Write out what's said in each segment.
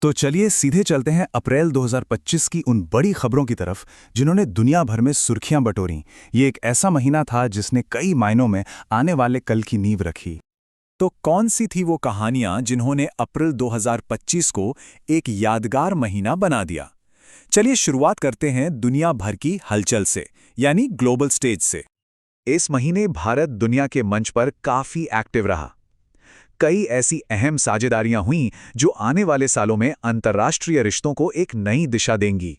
तो चलिए सीधे चलते हैं अप्रैल 2025 की उन बड़ी खबरों की तरफ जिन्होंने दुनिया भर में सुर्खियां बटोरी। ये एक ऐसा महीना था जिसने कई मायनों में आने वाले कल की नींव रखी। तो कौन सी थी वो कहानियां जिन्होंने अप्रैल 2025 को एक यादगार महीना बना दिया? चलिए शुरुआत करते हैं दुनिया भर की हलचल से, यानी ग्लोबल स्टेज से। इस महीने भारत दुनिया के मंच पर काफी एक्टिव रहा। कई ऐसी अहम साझेदारियां हुईं जो आने वाले सालों में अंतर्राष्ट्रीय रिश्तों को एक नई दिशा देंगी।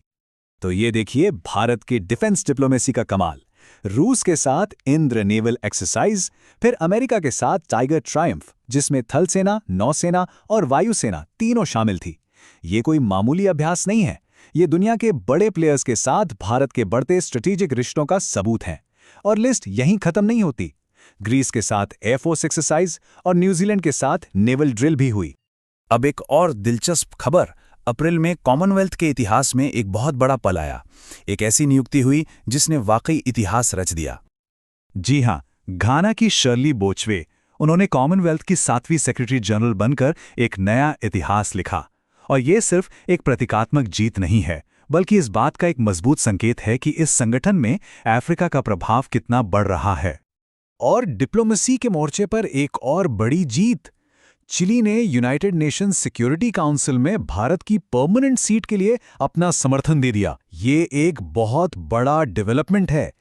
तो ये देखिए भारत की डिफेंस डिप्लोमेसी का कमाल। रूस के साथ इंद्र नेवल एक्सरसाइज, फिर अमेरिका के साथ टाइगर ट्रायम्फ, जिसमें थल सेना, नौसेना और वायुसेना तीनों शामिल थी। ये कोई मामूली अभ्यास नहीं है, ये दुनिया के बड़े प्लेयर्स के साथ भारत के बढ़ते स्ट्रेटेजिक रिश्तों का सबूत है। और लिस्ट यहीं खत्म नहीं होती। ग्रीस के साथ एयरफोर्स एक्सरसाइज और न्यूजीलैंड के साथ नेवल ड्रिल भी हुई। अब एक और दिलचस्प खबर, अप्रैल में कॉमनवेल्थ के इतिहास में एक बहुत बड़ा पल आया। एक ऐसी नियुक्ति हुई जिसने वाकई इतिहास रच दिया। जी हां, घाना की शर्ली बोचवे, उन्होंने कॉमनवेल्थ की 7वीं सेक्रेटरी जनरल बनकर एक नया इतिहास लिखा। और ये सिर्फ एक प्रतीकात्मक जीत नहीं है, बल्कि इस बात का एक मजबूत संकेत है कि इस संगठन में अफ्रीका का प्रभाव कितना बढ़ रहा है। और डिप्लोमेसी के मोर्चे पर एक और बड़ी जीत, चिली ने यूनाइटेड नेशंस सिक्योरिटी काउंसिल में भारत की परमानेंट सीट के लिए अपना समर्थन दे दिया। ये एक बहुत बड़ा डेवलपमेंट है।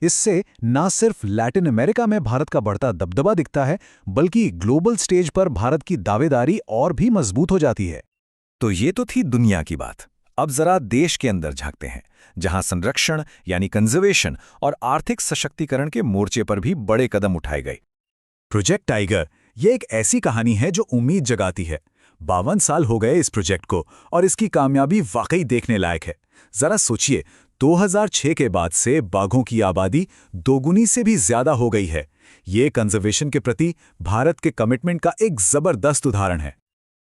इससे न सिर्फ लैटिन अमेरिका में भारत का बढ़ता दबदबा दिखता है, बल्कि ग्लोबल स्टेज पर भारत की दावेदारी और भी मजबूत हो जाती है। तो ये तो थी दुनिया की बात। अब जरा देश के अंदर झांकते हैं, जहां संरक्षण यानी कंजर्वेशन और आर्थिक सशक्तिकरण के मोर्चे पर भी बड़े कदम उठाए गए। प्रोजेक्ट टाइगर, ये एक ऐसी कहानी है जो उम्मीद जगाती है। 52 साल हो गए इस प्रोजेक्ट को और इसकी कामयाबी वाकई देखने लायक है। जरा सोचिए, 2006 के बाद से बाघों की आबादी दोगुनी से भी ज्यादा हो गई है। ये कंजर्वेशन के प्रति भारत के कमिटमेंट का एक जबरदस्त उदाहरण है।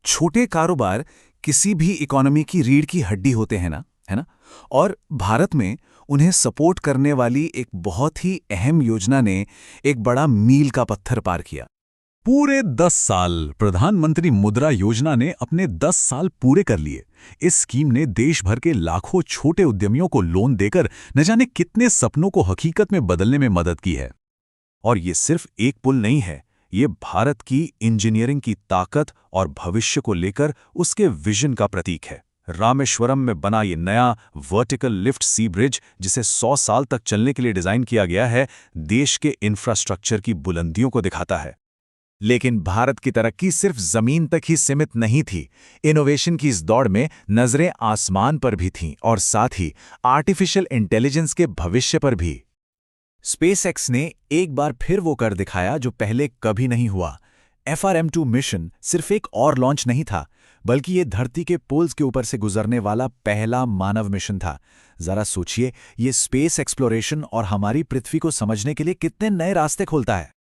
छोटे कारोबार किसी भी इकोनॉमी की रीढ़ की हड्डी होते हैं ना, है ना? और भारत में उन्हें सपोर्ट करने वाली एक बहुत ही अहम योजना ने एक बड़ा मील का पत्थर पार किया। पूरे 10 साल प्रधानमंत्री मुद्रा योजना ने अपने 10 साल पूरे कर लिए। इस स्कीम ने देश भर के लाखों छोटे उद्यमियों को लोन देकर न जाने कितने सपनों को हकीकत में बदलने में मदद की है। और ये सिर्फ एक पुल नहीं है, ये भारत की इंजीनियरिंग की ताकत और भविष्य को लेकर उसके विजन का प्रतीक है। रामेश्वरम में बना ये नया वर्टिकल लिफ्ट सी ब्रिज, जिसे 100 साल तक चलने के लिए डिजाइन किया गया है, देश के इंफ्रास्ट्रक्चर की बुलंदियों को दिखाता है। लेकिन भारत की तरक्की सिर्फ जमीन तक ही सीमित नहीं थी। इनोवेशन की इस दौड़ में नजरें आसमान पर भी थीं और साथ ही आर्टिफिशियल इंटेलिजेंस के भविष्य पर भी। स्पेसएक्स ने एक बार फिर वो कर दिखाया जो पहले कभी नहीं हुआ। FRM2 मिशन सिर्फ एक और लॉन्च नहीं था, बल्कि ये धरती के पोल्स के ऊपर से गुजरने वाला पहला मानव मिशन था। जरा सोचिए, ये स्पेस एक्सप्लोरेशन और हमारी पृथ्वी को समझने के लिए कितने नए रास्ते खोलता है।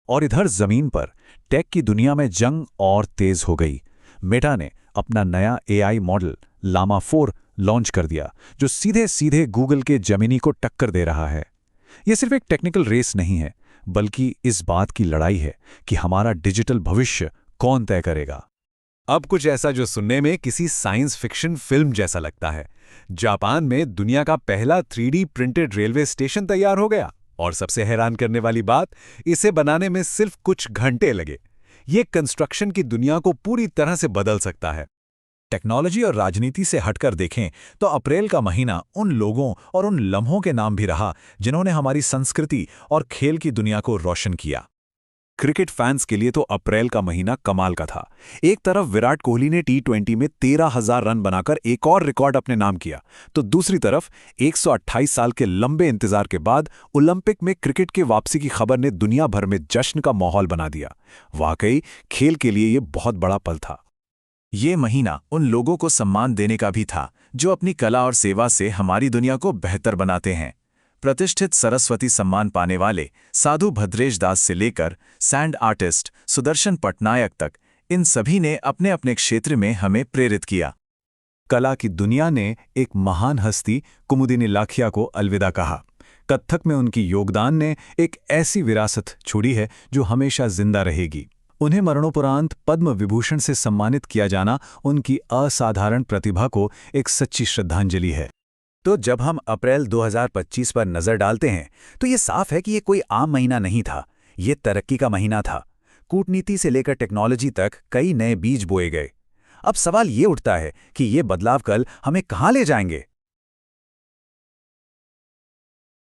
और इधर जमीन पर टेक की दुनिया में जंग और तेज हो गई। मेटा ने अपना नया AI मॉडल लामा 4 लॉन्च कर दिया, जो सीधे सीधे गूगल के जेमिनी को टक्कर दे रहा है। यह सिर्फ एक टेक्निकल रेस नहीं है, बल्कि इस बात की लड़ाई है कि हमारा डिजिटल भविष्य कौन तय करेगा। अब कुछ ऐसा जो सुनने में किसी साइंस फिक्शन फिल्म जैसा लगता है। जापान में दुनिया का पहला 3D प्रिंटेड रेलवे स्टेशन तैयार हो गया। और सबसे हैरान करने वाली बात, इसे बनाने में सिर्फ कुछ घंटे लगे। ये कंस्ट्रक्शन की दुनिया को पूरी तरह से बदल सकता है। टेक्नोलॉजी और राजनीति से हटकर देखें तो अप्रैल का महीना उन लोगों और उन लम्हों के नाम भी रहा जिन्होंने हमारी संस्कृति और खेल की दुनिया को रोशन किया। क्रिकेट फैंस के लिए तो अप्रैल का महीना कमाल का था। एक तरफ विराट कोहली ने T20 में 13,000 रन बनाकर एक और रिकॉर्ड अपने नाम किया, तो दूसरी तरफ 128 साल के लंबे इंतजार के बाद ओलंपिक में क्रिकेट के वापसी की खबर ने दुनिया भर में जश्न का माहौल बना दिया। वाकई खेल के लिए ये बहुत बड़ा पल था। ये महीना उन लोगों को सम्मान देने का भी था जो अपनी कला और सेवा से हमारी दुनिया को बेहतर बनाते हैं। प्रतिष्ठित सरस्वती सम्मान पाने वाले साधु भद्रेश दास से लेकर सैंड आर्टिस्ट सुदर्शन पटनायक तक, इन सभी ने अपने अपने क्षेत्र में हमें प्रेरित किया। कला की दुनिया ने एक महान हस्ती कुमुदिनी लाखिया को अलविदा कहा। कत्थक में उनकी योगदान ने एक ऐसी विरासत छोड़ी है जो हमेशा जिंदा रहेगी। उन्हें मरणोपरांत पद्म विभूषण से सम्मानित किया जाना उनकी असाधारण प्रतिभा को एक सच्ची श्रद्धांजलि है। तो जब हम अप्रैल 2025 पर नज़र डालते हैं तो ये साफ है कि ये कोई आम महीना नहीं था। ये तरक्की का महीना था। कूटनीति से लेकर टेक्नोलॉजी तक कई नए बीज बोए गए। अब सवाल ये उठता है कि ये बदलाव कल हमें कहाँ ले जाएंगे।